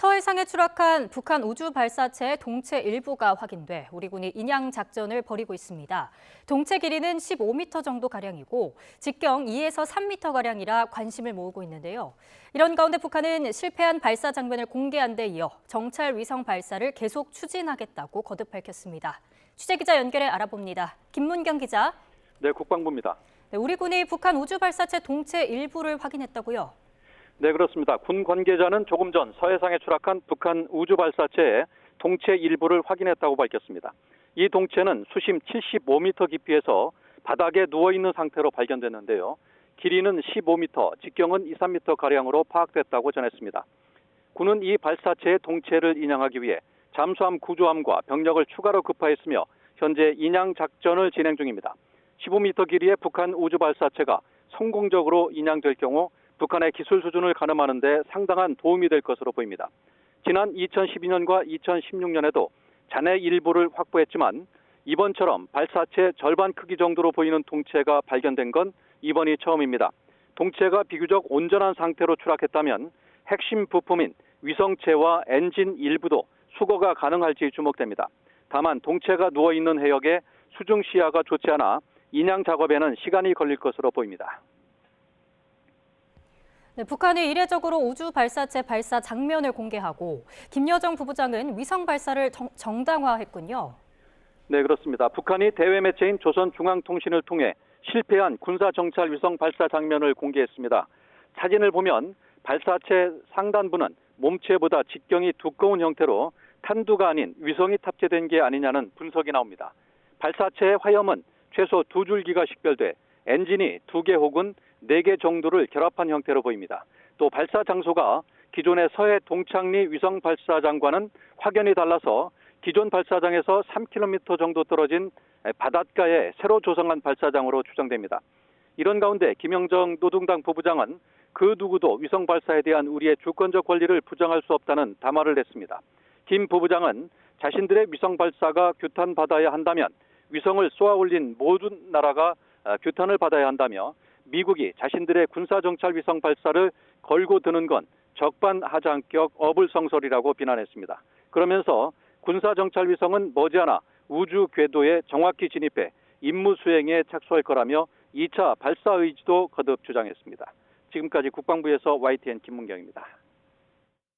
서해상에 추락한 북한 우주 발사체의 동체 일부가 확인돼 우리 군이 인양 작전을 벌이고 있습니다. 동체 길이는 15m 정도 가량이고 직경 2에서 3m 가량이라 관심을 모으고 있는데요. 이런 가운데 북한은 실패한 발사 장면을 공개한 데 이어 정찰 위성 발사를 계속 추진하겠다고 거듭 밝혔습니다. 취재기자 연결해 알아봅니다. 김문경 기자. 네, 국방부입니다. 우리 군이 북한 우주 발사체 동체 일부를 확인했다고요? 네, 그렇습니다. 군 관계자는 조금 전 서해상에 추락한 북한 우주 발사체의 동체 일부를 확인했다고 밝혔습니다. 이 동체는 수심 75m 깊이에서 바닥에 누워있는 상태로 발견됐는데요. 길이는 15m, 직경은 2, 3m가량으로 파악됐다고 전했습니다. 군은 이 발사체의 동체를 인양하기 위해 잠수함 구조함과 병력을 추가로 급파했으며 현재 인양 작전을 진행 중입니다. 15m 길이의 북한 우주 발사체가 성공적으로 인양될 경우 북한의 기술 수준을 가늠하는 데 상당한 도움이 될 것으로 보입니다. 지난 2012년과 2016년에도 잔해 일부를 확보했지만 이번처럼 발사체 절반 크기 정도로 보이는 동체가 발견된 건 이번이 처음입니다. 동체가 비교적 온전한 상태로 추락했다면 핵심 부품인 위성체와 엔진 일부도 수거가 가능할지 주목됩니다. 다만 동체가 누워있는 해역에 수중 시야가 좋지 않아 인양 작업에는 시간이 걸릴 것으로 보입니다. 네, 북한이 이례적으로 우주 발사체 발사 장면을 공개하고 김여정 부부장은 위성 발사를 정당화했군요. 네, 그렇습니다. 북한이 대외 매체인 조선중앙통신을 통해 실패한 군사정찰 위성 발사 장면을 공개했습니다. 사진을 보면 발사체 상단부는 몸체보다 직경이 두꺼운 형태로 탄두가 아닌 위성이 탑재된 게 아니냐는 분석이 나옵니다. 발사체의 화염은 최소 2줄기가 식별돼 엔진이 2개 혹은 4개 정도를 결합한 형태로 보입니다. 또 발사 장소가 기존의 서해 동창리 위성 발사장과는 확연히 달라서 기존 발사장에서 3km 정도 떨어진 바닷가에 새로 조성한 발사장으로 추정됩니다. 이런 가운데 김영정 노동당 부부장은 그 누구도 위성 발사에 대한 우리의 주권적 권리를 부정할 수 없다는 담화를 냈습니다. 김 부부장은 자신들의 위성 발사가 규탄받아야 한다면 위성을 쏘아 올린 모든 나라가 규탄을 받아야 한다며 미국이 자신들의 군사정찰 위성 발사를 걸고 드는 건 적반하장격 어불성설이라고 비난했습니다. 그러면서 군사정찰 위성은 머지않아 우주 궤도에 정확히 진입해 임무 수행에 착수할 거라며 2차 발사 의지도 거듭 주장했습니다. 지금까지 국방부에서 YTN 김문경입니다.